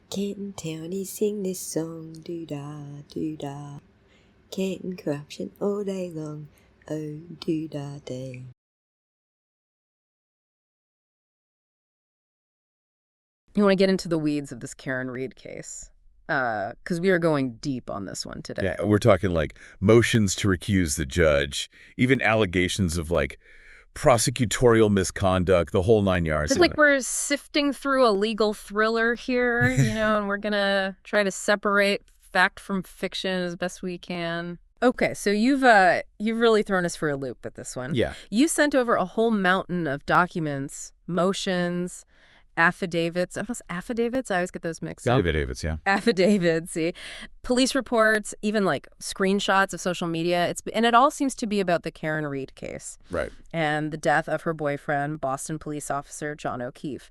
Can't tell me sing this song, do-da, do-da. Can't corruption all day long, oh, do-da day. You want to get into the weeds of this Karen Reed case? Because we are going deep on this one today. Yeah, we're talking like motions to recuse the judge, even allegations of like prosecutorial misconduct, the whole 9 yards. It's like we're sifting through a legal thriller here, and we're going to try to separate fact from fiction as best we can. Okay, so you've really thrown us for a loop with this one. Yeah. You sent over a whole mountain of documents, motions, affidavits. Almost affidavits? I always get those mixed up. Affidavits, yeah. Affidavits, see. Police reports, even like screenshots of social media. And it all seems to be about the Karen Reed case. Right. And the death of her boyfriend, Boston police officer John O'Keefe.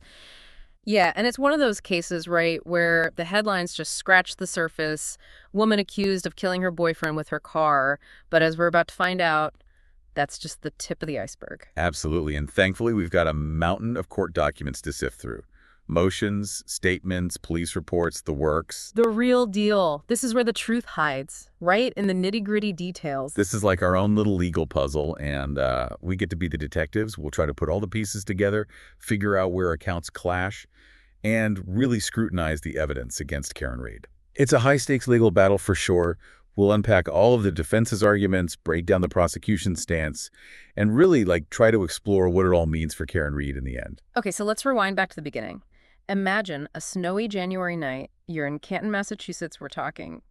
Yeah, and it's one of those cases, right, where the headlines just scratch the surface, woman accused of killing her boyfriend with her car. But as we're about to find out, that's just the tip of the iceberg. Absolutely. And thankfully, we've got a mountain of court documents to sift through. Motions, statements, police reports, the works. The real deal. This is where the truth hides, right? In the nitty-gritty details. This is like our own little legal puzzle, and we get to be the detectives. We'll try to put all the pieces together, figure out where accounts clash, and really scrutinize the evidence against Karen Reed. It's a high-stakes legal battle for sure. We'll unpack all of the defense's arguments, break down the prosecution's stance, and really try to explore what it all means for Karen Reed in the end. Okay, so let's rewind back to the beginning. Imagine a snowy January night. You're in Canton, Massachusetts. We're talking.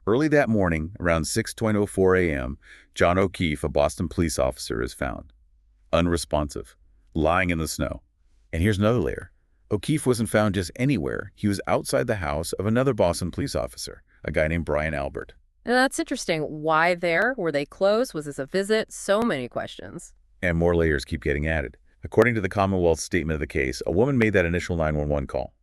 Early that morning, around 6:04 a.m., John O'Keefe, a Boston police officer, is found. Unresponsive, lying in the snow. And here's another layer. O'Keefe wasn't found just anywhere. He was outside the house of another Boston police officer, a guy named Brian Albert. Now, that's interesting. Why there? Were they close? Was this a visit? So many questions. And more layers keep getting added. According to the Commonwealth's statement of the case, a woman made that initial 911 call.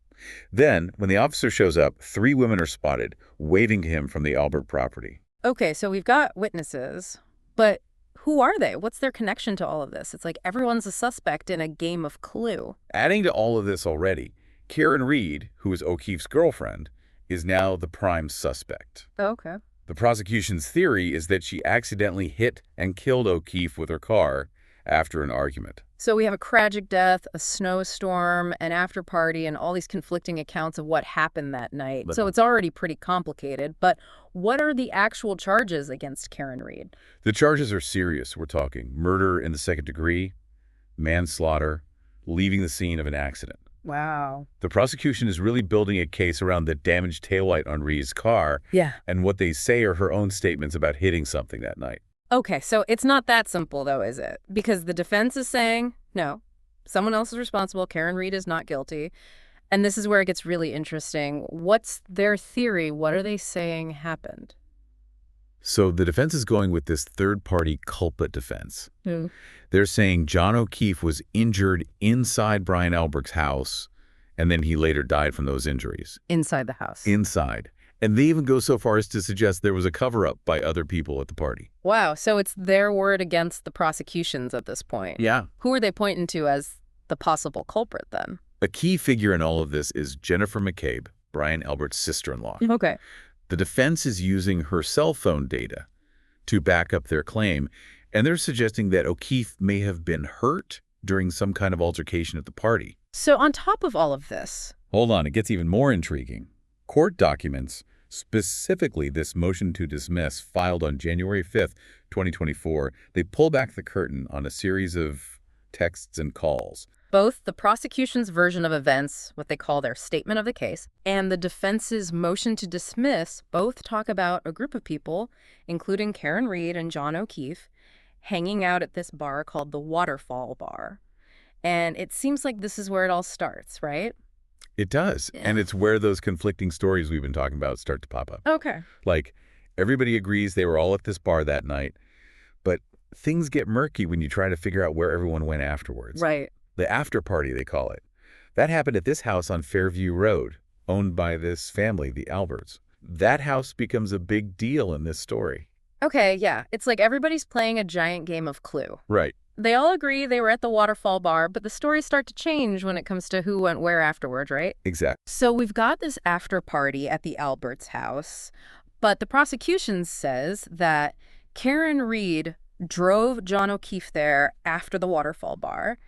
Then, when the officer shows up, 3 women are spotted, waving to him from the Albert property. Okay, so we've got witnesses, but who are they? What's their connection to all of this? It's like everyone's a suspect in a game of Clue. Adding to all of this already, Karen Reed, who is O'Keefe's girlfriend, is now the prime suspect. Okay. The prosecution's theory is that she accidentally hit and killed O'Keefe with her car after an argument. So we have a tragic death, a snowstorm, an after-party, and all these conflicting accounts of what happened that night. So it's already pretty complicated. But what are the actual charges against Karen Reed? The charges are serious. We're talking murder in the second degree, manslaughter, leaving the scene of an accident. Wow. The prosecution is really building a case around the damaged taillight on Reed's car and what they say are her own statements about hitting something that night. Okay, so it's not that simple, though, is it? Because the defense is saying, no, someone else is responsible, Karen Reed is not guilty. And this is where it gets really interesting. What's their theory? What are they saying happened? So the defense is going with this third-party culprit defense. Mm. They're saying John O'Keefe was injured inside Brian Albert's house, and then he later died from those injuries. Inside the house. Inside. And they even go so far as to suggest there was a cover-up by other people at the party. Wow, so it's their word against the prosecution's at this point. Yeah. Who are they pointing to as the possible culprit then? A key figure in all of this is Jennifer McCabe, Brian Albert's sister-in-law. Okay. The defense is using her cell phone data to back up their claim, and they're suggesting that O'Keefe may have been hurt during some kind of altercation at the party. So on top of all of this... Hold on, it gets even more intriguing. Court documents, specifically this motion to dismiss filed on January 5th, 2024, they pull back the curtain on a series of texts and calls. Both the prosecution's version of events, what they call their statement of the case, and the defense's motion to dismiss both talk about a group of people, including Karen Reed and John O'Keefe, hanging out at this bar called the Waterfall Bar. And it seems like this is where it all starts, right? It does. Yeah. And it's where those conflicting stories we've been talking about start to pop up. Okay. Like, everybody agrees they were all at this bar that night, but things get murky when you try to figure out where everyone went afterwards. Right. The after party, they call it. That happened at this house on Fairview Road, owned by this family, the Alberts. That house becomes a big deal in this story. Okay, yeah. It's like everybody's playing a giant game of Clue. Right. they all agree they were at the waterfall bar, but the stories start to change when it comes to who went where afterwards, right? Exactly. So we've got this after party at the Alberts house, but the prosecution says that Karen Reed drove John O'Keefe there after the waterfall bar,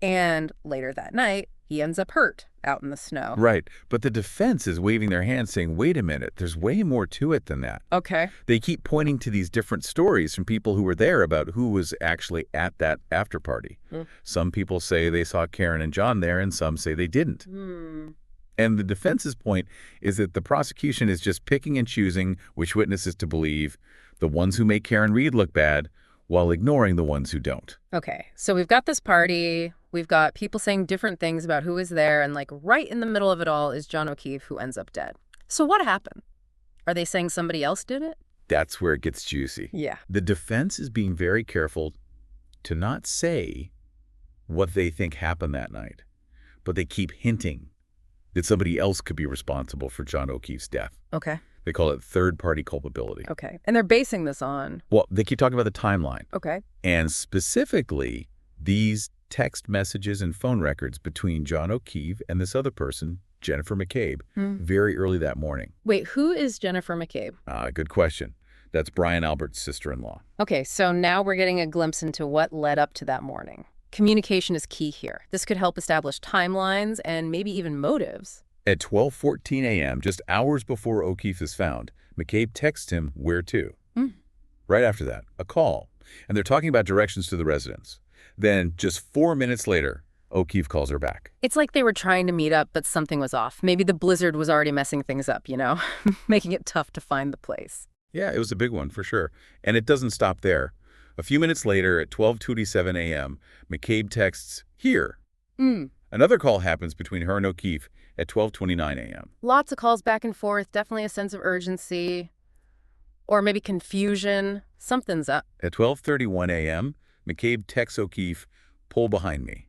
and later that night, he ends up hurt out in the snow. Right. But the defense is waving their hands saying, wait a minute, there's way more to it than that. Okay. They keep pointing to these different stories from people who were there about who was actually at that after party. Some people say they saw Karen and John there, and some say they didn't. And the defense's point is that the prosecution is just picking and choosing which witnesses to believe, the ones who make Karen Reed look bad, while ignoring the ones who don't. Okay, so we've got this party, we've got people saying different things about who was there, and like right in the middle of it all is John O'Keefe, who ends up dead. So what happened? Are they saying somebody else did it? That's where it gets juicy. Yeah. The defense is being very careful to not say what they think happened that night, but they keep hinting that somebody else could be responsible for John O'Keefe's death. Okay. They call it third-party culpability. Okay. And they're basing this on? Well, they keep talking about the timeline. Okay. And specifically, these text messages and phone records between John O'Keefe and this other person, Jennifer McCabe, very early that morning. Wait, who is Jennifer McCabe? Good question. That's Brian Albert's sister-in-law. Okay, so now we're getting a glimpse into what led up to that morning. Communication is key here. This could help establish timelines and maybe even motives. At 12:14 a.m., just hours before O'Keefe is found, McCabe texts him where to. Right after that, a call. And they're talking about directions to the residence. Then, just 4 minutes later, O'Keefe calls her back. It's like they were trying to meet up, but something was off. Maybe the blizzard was already messing things up, you know, making it tough to find the place. Yeah, it was a big one for sure. And it doesn't stop there. A few minutes later, at 12:27 a.m., McCabe texts, here. Another call happens between her and O'Keefe at 12:29 a.m. Lots of calls back and forth, definitely a sense of urgency. Or maybe confusion. Something's up. At 12:31 a.m., McCabe texts O'Keefe, pull behind me.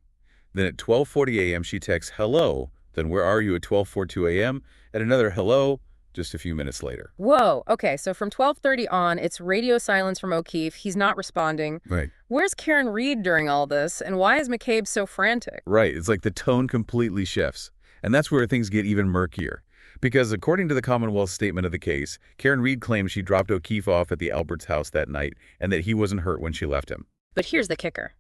Then at 12:40 a.m., she texts, hello. Then where are you at 12:42 a.m.? At another hello, just a few minutes later. Whoa. Okay, so from 12:30 on, it's radio silence from O'Keefe. He's not responding. Right. Where's Karen Reed during all this? And why is McCabe so frantic? Right. It's like the tone completely shifts. And that's where things get even murkier. Because according to the Commonwealth's statement of the case, Karen Reed claims she dropped O'Keefe off at the Alberts house that night and that he wasn't hurt when she left him. But here's the kicker.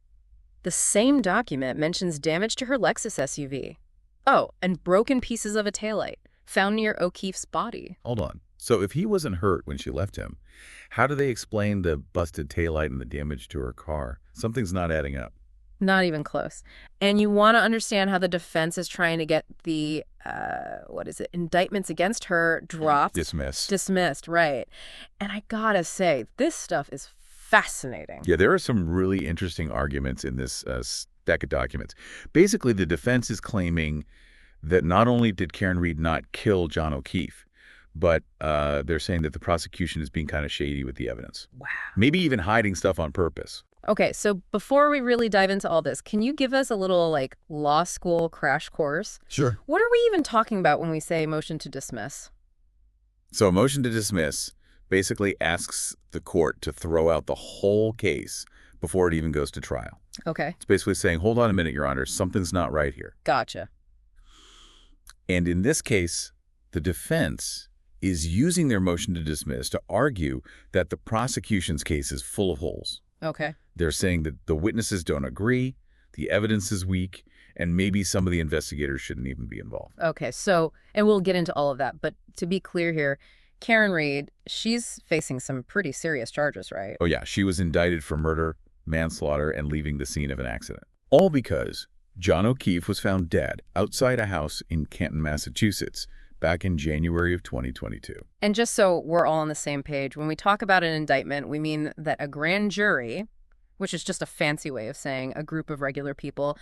The same document mentions damage to her Lexus SUV. Oh, and broken pieces of a taillight found near O'Keefe's body. Hold on. So if he wasn't hurt when she left him, how do they explain the busted taillight and the damage to her car? Something's not adding up. Not even close. And you want to understand how the defense is trying to get the, indictments against her dropped. Dismissed, right. And I gotta say, this stuff is fascinating. Yeah, there are some really interesting arguments in this stack of documents. Basically, the defense is claiming that not only did Karen Reed not kill John O'Keefe, but they're saying that the prosecution is being kind of shady with the evidence. Wow. Maybe even hiding stuff on purpose. Okay, so before we really dive into all this, can you give us a little, law school crash course? Sure. What are we even talking about when we say motion to dismiss? So a motion to dismiss basically asks the court to throw out the whole case before it even goes to trial. Okay. It's basically saying, hold on a minute, Your Honor, something's not right here. Gotcha. And in this case, the defense is using their motion to dismiss to argue that the prosecution's case is full of holes. Okay. They're saying that the witnesses don't agree, the evidence is weak, and maybe some of the investigators shouldn't even be involved. Okay, so, and we'll get into all of that, but to be clear here, Karen Reed, she's facing some pretty serious charges, right? Oh yeah, she was indicted for murder, manslaughter, and leaving the scene of an accident. All because John O'Keefe was found dead outside a house in Canton, Massachusetts, back in January of 2022. And just so we're all on the same page, when we talk about an indictment, we mean that a grand jury, which is just a fancy way of saying a group of regular people,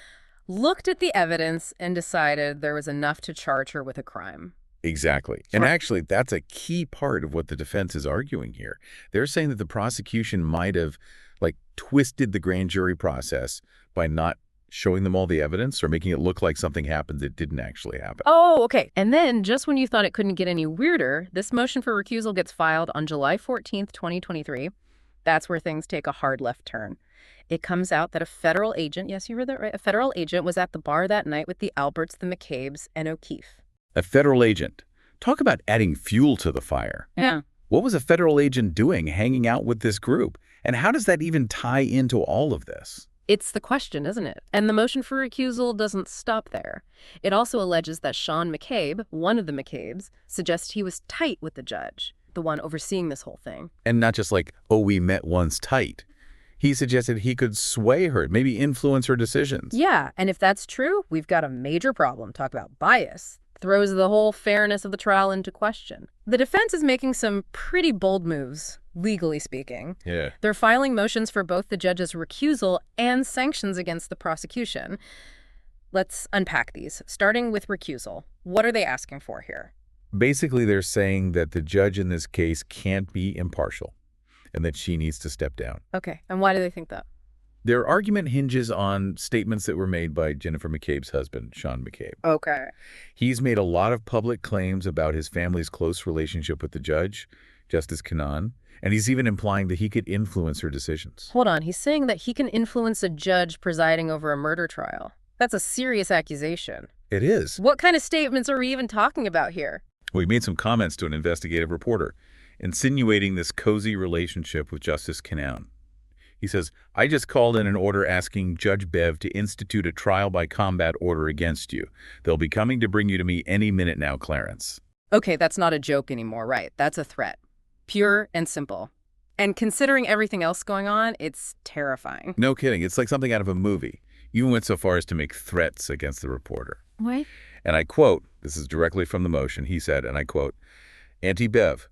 looked at the evidence and decided there was enough to charge her with a crime. Exactly. And actually, that's a key part of what the defense is arguing here. They're saying that the prosecution might have, twisted the grand jury process by not showing them all the evidence or making it look like something happened that didn't actually happen. Oh, okay. And then, just when you thought it couldn't get any weirder, this motion for recusal gets filed on July 14th, 2023. That's where things take a hard left turn. It comes out that a federal agent, yes, you heard that right, a federal agent was at the bar that night with the Alberts, the McCabe's, and O'Keefe. A federal agent. Talk about adding fuel to the fire. Yeah. What was a federal agent doing hanging out with this group? And how does that even tie into all of this? It's the question, isn't it? And the motion for recusal doesn't stop there. It also alleges that Sean McCabe, one of the McCabes, suggests he was tight with the judge, the one overseeing this whole thing. And not just like, oh, we met once tight. He suggested he could sway her, maybe influence her decisions. Yeah, and if that's true, we've got a major problem. Talk about bias. Throws the whole fairness of the trial into question. The defense is making some pretty bold moves, legally speaking. Yeah. They're filing motions for both the judge's recusal and sanctions against the prosecution. Let's unpack these, starting with recusal. What are they asking for here? Basically, they're saying that the judge in this case can't be impartial and that she needs to step down. Okay, and why do they think that? Their argument hinges on statements that were made by Jennifer McCabe's husband, Sean McCabe. Okay. He's made a lot of public claims about his family's close relationship with the judge, Justice Kanan, and he's even implying that he could influence her decisions. Hold on, he's saying that he can influence a judge presiding over a murder trial. That's a serious accusation. It is. What kind of statements are we even talking about here? Well, he made some comments to an investigative reporter, insinuating this cozy relationship with Justice Kanan. He says, I just called in an order asking Judge Bev to institute a trial by combat order against you. They'll be coming to bring you to me any minute now, Clarence. Okay, that's not a joke anymore, right? That's a threat. Pure and simple. And considering everything else going on, it's terrifying. No kidding. It's like something out of a movie. Even went so far as to make threats against the reporter. What? And I quote, this is directly from the motion, he said, and I quote, Auntie Bev,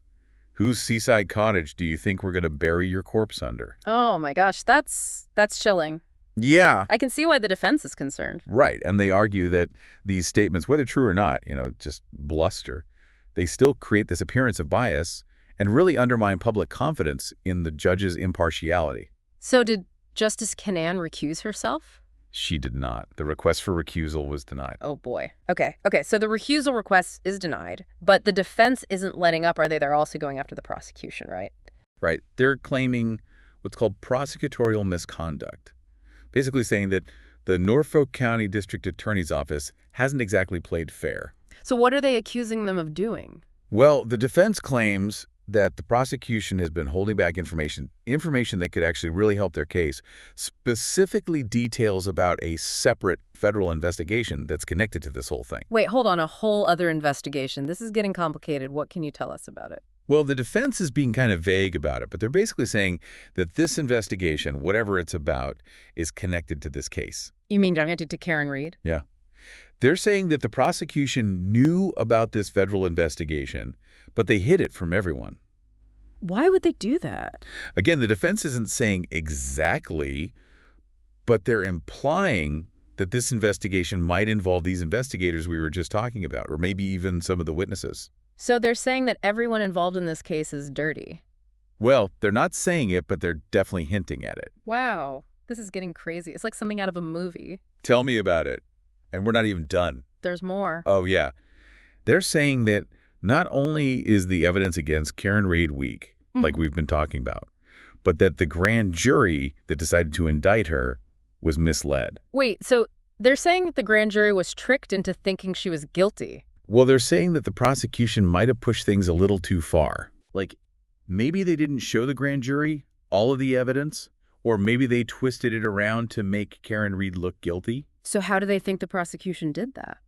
whose seaside cottage do you think we're going to bury your corpse under? Oh my gosh, that's chilling. Yeah. I can see why the defense is concerned. Right. And they argue that these statements, whether true or not, just bluster, they still create this appearance of bias and really undermine public confidence in the judge's impartiality. So did Justice Kanan recuse herself? She did not. The request for recusal was denied. Oh boy. Okay, so the recusal request is denied, but the defense isn't letting up, are they? They're also going after the prosecution, right? Right. They're claiming what's called prosecutorial misconduct, basically saying that the Norfolk County District Attorney's Office hasn't exactly played fair. So what are they accusing them of doing? Well, the defense claims that the prosecution has been holding back information that could actually really help their case, specifically details about a separate federal investigation that's connected to this whole thing. Wait, hold on, a whole other investigation. This is getting complicated. What can you tell us about it? Well, the defense is being kind of vague about it, but they're basically saying that this investigation, whatever it's about, is connected to this case. You mean connected to Karen Reed? Yeah. They're saying that the prosecution knew about this federal investigation, but they hid it from everyone. Why would they do that? Again, the defense isn't saying exactly, but they're implying that this investigation might involve these investigators we were just talking about, or maybe even some of the witnesses. So they're saying that everyone involved in this case is dirty. Well, they're not saying it, but they're definitely hinting at it. Wow, this is getting crazy. It's like something out of a movie. Tell me about it. And we're not even done. There's more. Oh, yeah. They're saying that not only is the evidence against Karen Reed weak, like we've been talking about, but that the grand jury that decided to indict her was misled. Wait, so they're saying that the grand jury was tricked into thinking she was guilty? Well, they're saying that the prosecution might have pushed things a little too far. Like, maybe they didn't show the grand jury all of the evidence, or maybe they twisted it around to make Karen Reed look guilty. So how do they think the prosecution did that?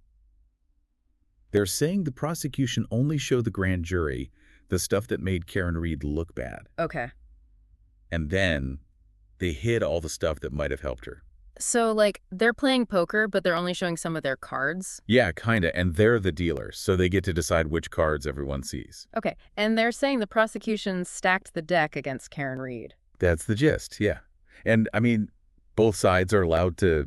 They're saying the prosecution only showed the grand jury the stuff that made Karen Reed look bad. Okay. And then they hid all the stuff that might have helped her. So, like, they're playing poker, but they're only showing some of their cards? Yeah, kinda. And they're the dealers, so they get to decide which cards everyone sees. Okay. And they're saying the prosecution stacked the deck against Karen Reed. That's the gist, yeah. And, I mean, both sides are allowed to,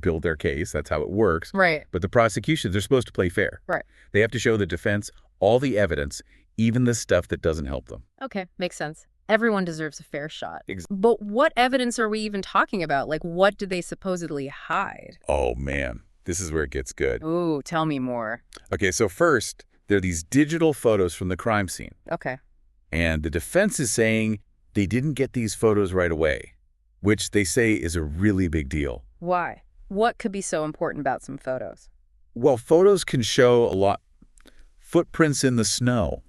build their case. That's how it works. Right. But the prosecution, they're supposed to play fair. Right. They have to show the defense all the evidence, even the stuff that doesn't help them. Okay, makes sense. Everyone deserves a fair shot. But what evidence are we even talking about? Like, what did they supposedly hide? Oh, man. This is where it gets good. Ooh, tell me more. Okay, so first, there are these digital photos from the crime scene. Okay. And the defense is saying they didn't get these photos right away. which they say is a really big deal. Why? What could be so important about some photos? Well, photos can show a lot. Footprints in the snow,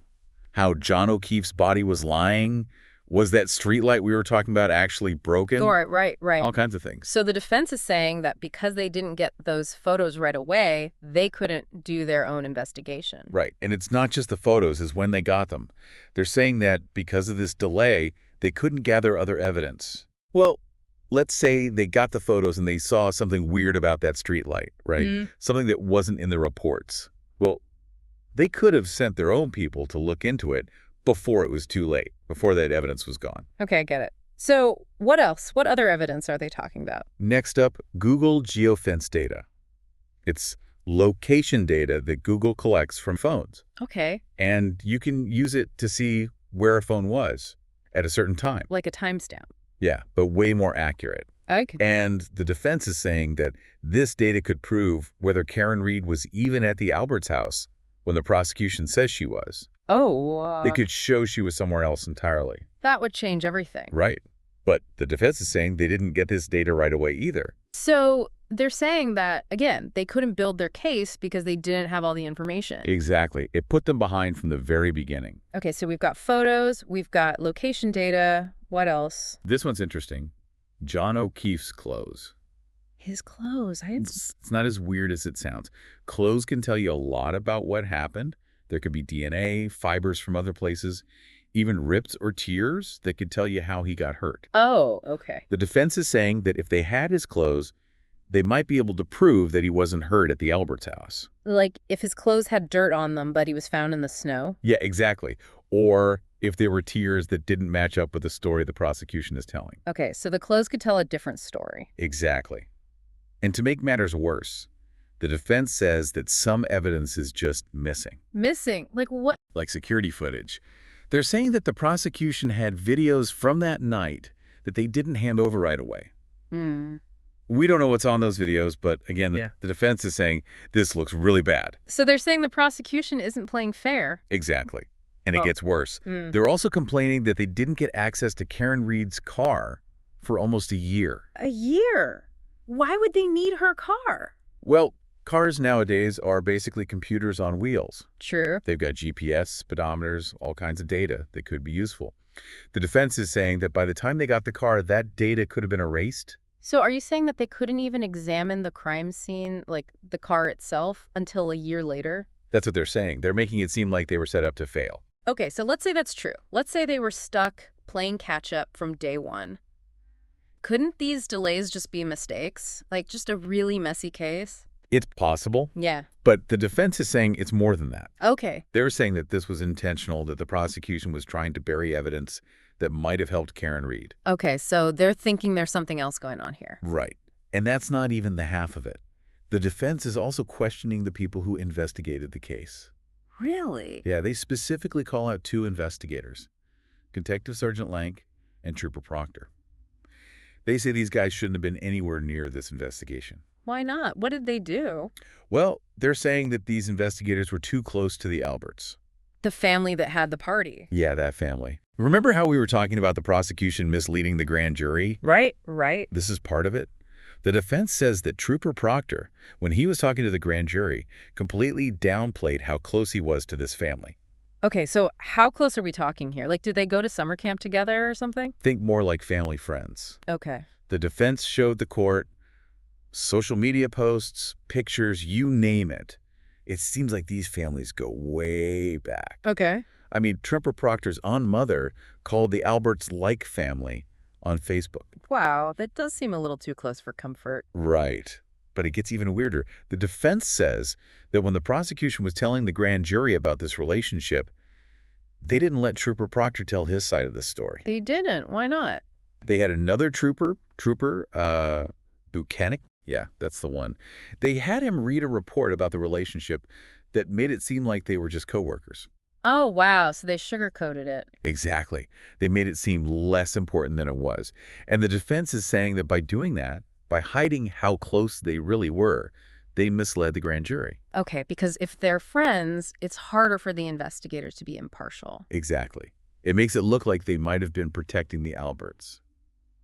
how John O'Keefe's body was lying. Was that streetlight we were talking about actually broken? All right. All kinds of things. So the defense is saying that because they didn't get those photos right away, they couldn't do their own investigation. Right. And it's not just the photos, it's when they got them. They're saying that because of this delay, they couldn't gather other evidence. Well, let's say they got the photos and they saw something weird about that streetlight, right? Something that wasn't in the reports. Well, they could have sent their own people to look into it before it was too late, before that evidence was gone. Okay, I get it. So what else? What other evidence are they talking about? Next up, Google geofence data. It's location data that Google collects from phones. Okay. And you can use it to see where a phone was at a certain time. Like a timestamp. Yeah, but way more accurate. Okay. And the defense is saying that this data could prove whether Karen Reed was even at the Alberts house when the prosecution says she was. Oh. It could show she was somewhere else entirely. That would change everything. Right. But the defense is saying they didn't get this data right away either. So they're saying that, again, they couldn't build their case because they didn't have all the information. Exactly. It put them behind from the very beginning. Okay, so we've got photos, we've got location data. What else? This one's interesting. John O'Keefe's clothes. His clothes. It's not as weird as it sounds. Clothes can tell you a lot about what happened. There could be DNA, fibers from other places, even rips or tears that could tell you how he got hurt. Oh, okay. The defense is saying that if they had his clothes, they might be able to prove that he wasn't hurt at the Alberts house. Like if his clothes had dirt on them, but he was found in the snow? Yeah, exactly. Or if there were tears that didn't match up with the story the prosecution is telling. Okay, so the clothes could tell a different story. Exactly. And to make matters worse, the defense says that some evidence is just missing. Missing? Like what? Like security footage. They're saying that the prosecution had videos from that night that they didn't hand over right away. We don't know what's on those videos, but again, the defense is saying this looks really bad. So they're saying the prosecution isn't playing fair. Exactly. And it gets worse. They're also complaining that they didn't get access to Karen Reed's car for almost a year. A year? Why would they need her car? Well, cars nowadays are basically computers on wheels. True. They've got GPS, speedometers, all kinds of data that could be useful. The defense is saying that by the time they got the car, that data could have been erased. So are you saying that they couldn't even examine the crime scene, like the car itself, until a year later? That's what they're saying. They're making it seem like they were set up to fail. Okay, so let's say that's true. Let's say they were stuck playing catch-up from day one. Couldn't these delays just be mistakes? Like just a really messy case? It's possible. Yeah. But the defense is saying it's more than that. Okay. They're saying that this was intentional, that the prosecution was trying to bury evidence that might have helped Karen Reed. Okay, so they're thinking there's something else going on here. Right. And that's not even the half of it. The defense is also questioning the people who investigated the case. Really? Yeah, they specifically call out two investigators, Detective Sergeant Lank and Trooper Proctor. They say these guys shouldn't have been anywhere near this investigation. Why not? What did they do? Well, they're saying that these investigators were too close to the Alberts. The family that had the party. Yeah, that family. Remember how we were talking about the prosecution misleading the grand jury? Right. This is part of it. The defense says that Trooper Proctor, when he was talking to the grand jury, completely downplayed how close he was to this family. Okay, so how close are we talking here? Like, did they go to summer camp together or something? Think more like family friends. Okay. The defense showed the court social media posts, pictures, you name it. It seems like these families go way back. Okay. I mean, Trooper Proctor's own mother called the Alberts like family on Facebook. Wow, that does seem a little too close for comfort. Right. But it gets even weirder. The defense says that when the prosecution was telling the grand jury about this relationship, they didn't let Trooper Proctor tell his side of the story. They didn't. Why not? They had another trooper, Buchanan. Yeah, that's the one. They had him read a report about the relationship that made it seem like they were just coworkers. Oh, wow. So they sugarcoated it. Exactly. They made it seem less important than it was. And the defense is saying that by doing that, by hiding how close they really were, they misled the grand jury. Okay, because if they're friends, it's harder for the investigators to be impartial. Exactly. It makes it look like they might have been protecting the Alberts.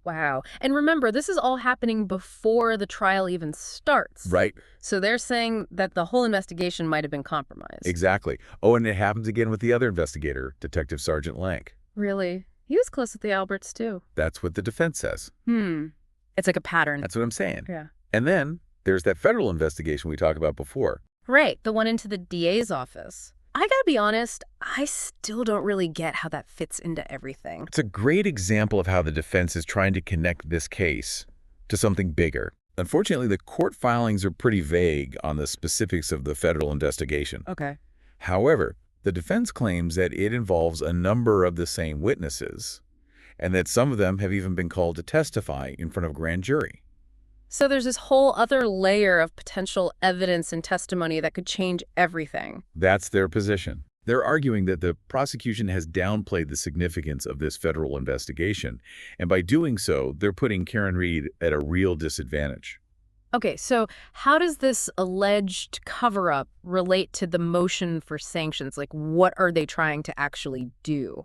Wow. And remember, this is all happening before the trial even starts. Right. So they're saying that the whole investigation might have been compromised. Exactly. Oh, and it happens again with the other investigator, Detective Sergeant Lank. Really? He was close with the Alberts, too. That's what the defense says. It's like a pattern. That's what I'm saying. Yeah. And then there's that federal investigation we talked about before. Right, the one into the DA's office. I gotta be honest, I still don't really get how that fits into everything. It's a great example of how the defense is trying to connect this case to something bigger. Unfortunately, the court filings are pretty vague on the specifics of the federal investigation. Okay. However, the defense claims that it involves a number of the same witnesses, and that some of them have even been called to testify in front of a grand jury. So there's this whole other layer of potential evidence and testimony that could change everything. That's their position. They're arguing that the prosecution has downplayed the significance of this federal investigation, and by doing so, they're putting Karen Reed at a real disadvantage. Okay, so how does this alleged cover-up relate to the motion for sanctions? Like, what are they trying to actually do?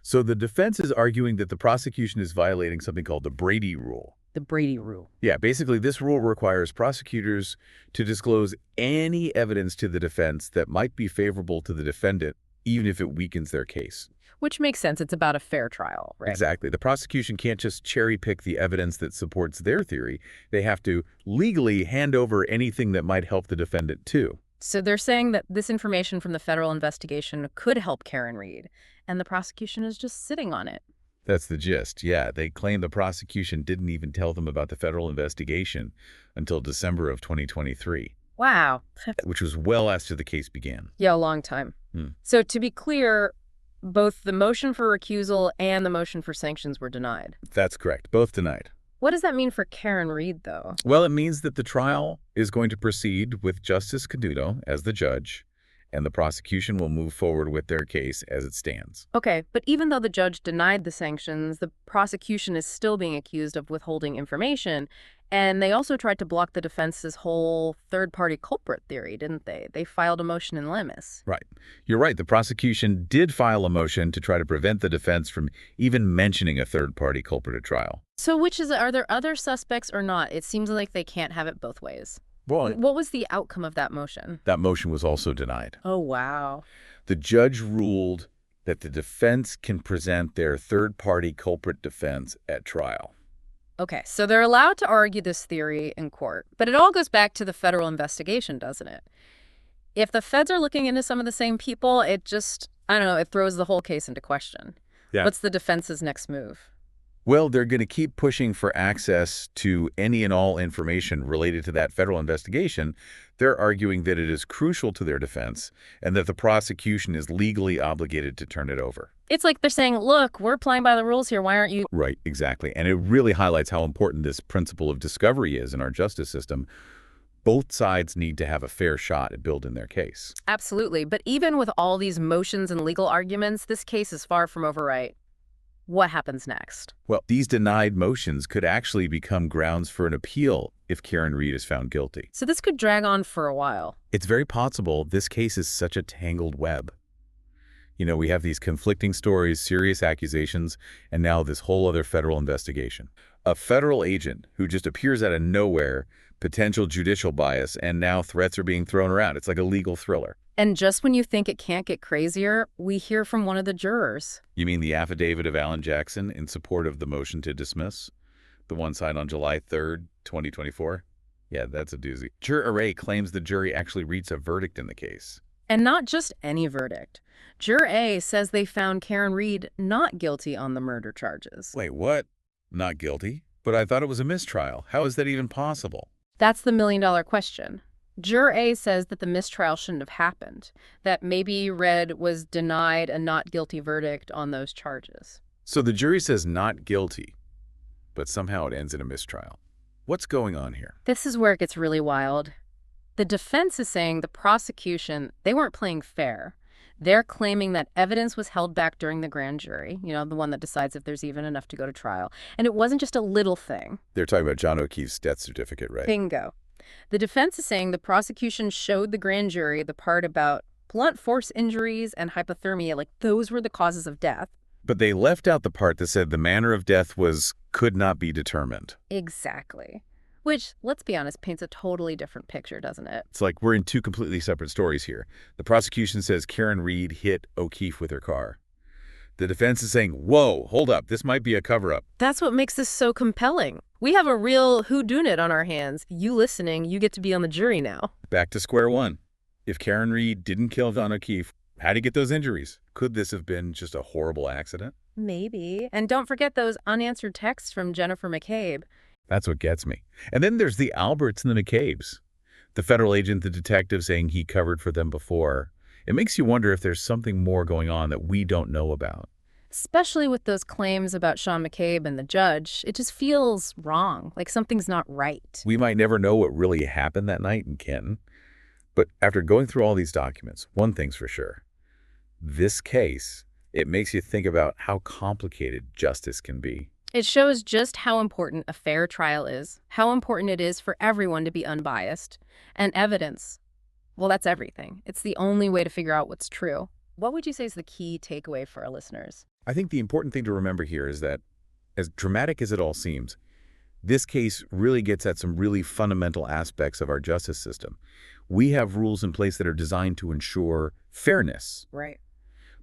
So the defense is arguing that the prosecution is violating something called the Brady Rule. The Brady Rule. Yeah, basically this rule requires prosecutors to disclose any evidence to the defense that might be favorable to the defendant, even if it weakens their case. Which makes sense. It's about a fair trial, right? Exactly. The prosecution can't just cherry pick the evidence that supports their theory. They have to legally hand over anything that might help the defendant too. So they're saying that this information from the federal investigation could help Karen Reed, and the prosecution is just sitting on it. That's the gist, yeah. They claim the prosecution didn't even tell them about the federal investigation until December of 2023. Wow. Which was well after the case began. Yeah, a long time. So to be clear, both the motion for recusal and the motion for sanctions were denied. That's correct. Both denied. What does that mean for Karen Reed, though? Well, it means that the trial is going to proceed with Justice Canuto as the judge, and the prosecution will move forward with their case as it stands. Okay, but even though the judge denied the sanctions, the prosecution is still being accused of withholding information, and they also tried to block the defense's whole third-party culprit theory, didn't they? They filed a motion in limine. Right. You're right. The prosecution did file a motion to try to prevent the defense from even mentioning a third-party culprit at trial. So are there other suspects or not? It seems like they can't have it both ways. Well, What was the outcome of that motion? that motion was also denied. Oh, wow. The judge ruled that the defense can present their third-party culprit defense at trial. Okay, so they're allowed to argue this theory in court, but it all goes back to the federal investigation, doesn't it? If the feds are looking into some of the same people, it just, I don't know, it throws the whole case into question. Yeah. What's the defense's next move? Well, they're going to keep pushing for access to any and all information related to that federal investigation. They're arguing that it is crucial to their defense and that the prosecution is legally obligated to turn it over. It's like they're saying, look, we're playing by the rules here. Why aren't you? Right, exactly. And it really highlights how important this principle of discovery is in our justice system. Both sides need to have a fair shot at building their case. Absolutely. But even with all these motions and legal arguments, this case is far from over right. What happens next? Well, these denied motions could actually become grounds for an appeal if Karen Reed is found guilty. So this could drag on for a while. It's very possible this case is such a tangled web. You know, we have these conflicting stories, serious accusations, and now this whole other federal investigation. A federal agent who just appears out of nowhere, potential judicial bias, and now threats are being thrown around. It's like a legal thriller. And just when you think it can't get crazier, we hear from one of the jurors. You mean the affidavit of Alan Jackson in support of the motion to dismiss? The one signed on July 3rd, 2024? Yeah, that's a doozy. Juror A claims the jury actually reached a verdict in the case. And not just any verdict. Juror A says they found Karen Reed not guilty on the murder charges. Wait, what? Not guilty? But I thought it was a mistrial. How is that even possible? That's the million-dollar question. Juror A says that the mistrial shouldn't have happened, that maybe Red was denied a not guilty verdict on those charges. So the jury says not guilty, but somehow it ends in a mistrial. What's going on here? This is where it gets really wild. The defense is saying the prosecution, they weren't playing fair. They're claiming that evidence was held back during the grand jury, you know, the one that decides if there's even enough to go to trial. And it wasn't just a little thing. They're talking about John O'Keefe's death certificate, right? Bingo. The defense is saying the prosecution showed the grand jury the part about blunt force injuries and hypothermia, like those were the causes of death. But they left out the part that said the manner of death could not be determined. Exactly. Which, let's be honest, paints a totally different picture, doesn't it? It's like we're in two completely separate stories here. The prosecution says Karen Reed hit O'Keefe with her car. The defense is saying, whoa, hold up, this might be a cover-up. That's what makes this so compelling. We have a real whodunit on our hands. You listening, you get to be on the jury now. Back to square one. If Karen Reed didn't kill John O'Keefe, how'd he get those injuries? Could this have been just a horrible accident? Maybe. And don't forget those unanswered texts from Jennifer McCabe. That's what gets me. And then there's the Alberts and the McCabes. The federal agent, the detective saying he covered for them before. It makes you wonder if there's something more going on that we don't know about. Especially with those claims about Sean McCabe and the judge, it just feels wrong, like something's not right. We might never know what really happened that night in Canton. But after going through all these documents, one thing's for sure. This case, it makes you think about how complicated justice can be. It shows just how important a fair trial is, how important it is for everyone to be unbiased. And evidence, well, that's everything. It's the only way to figure out what's true. What would you say is the key takeaway for our listeners? I think the important thing to remember here is that, as dramatic as it all seems, this case really gets at some really fundamental aspects of our justice system. We have rules in place that are designed to ensure fairness. Right.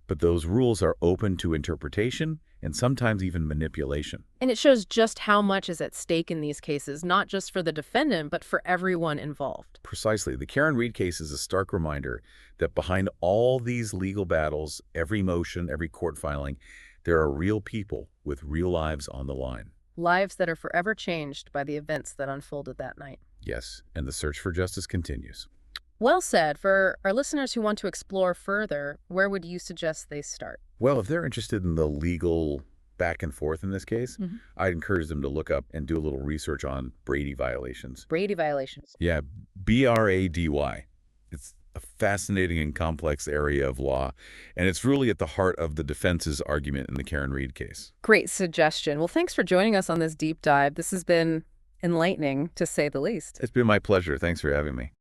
But those rules are open to interpretation and sometimes even manipulation. And it shows just how much is at stake in these cases, not just for the defendant, but for everyone involved. Precisely. The Karen Reed case is a stark reminder that behind all these legal battles, every motion, every court filing, there are real people with real lives on the line. Lives that are forever changed by the events that unfolded that night. Yes, and the search for justice continues. Well said. For our listeners who want to explore further, where would you suggest they start? Well, if they're interested in the legal back and forth in this case, I'd encourage them to look up and do a little research on Brady violations. Brady violations. Yeah, B-R-A-D-Y. It's a fascinating and complex area of law, and it's really at the heart of the defense's argument in the Karen Reed case. Great suggestion. Well, thanks for joining us on this deep dive. This has been enlightening, to say the least. It's been my pleasure. Thanks for having me.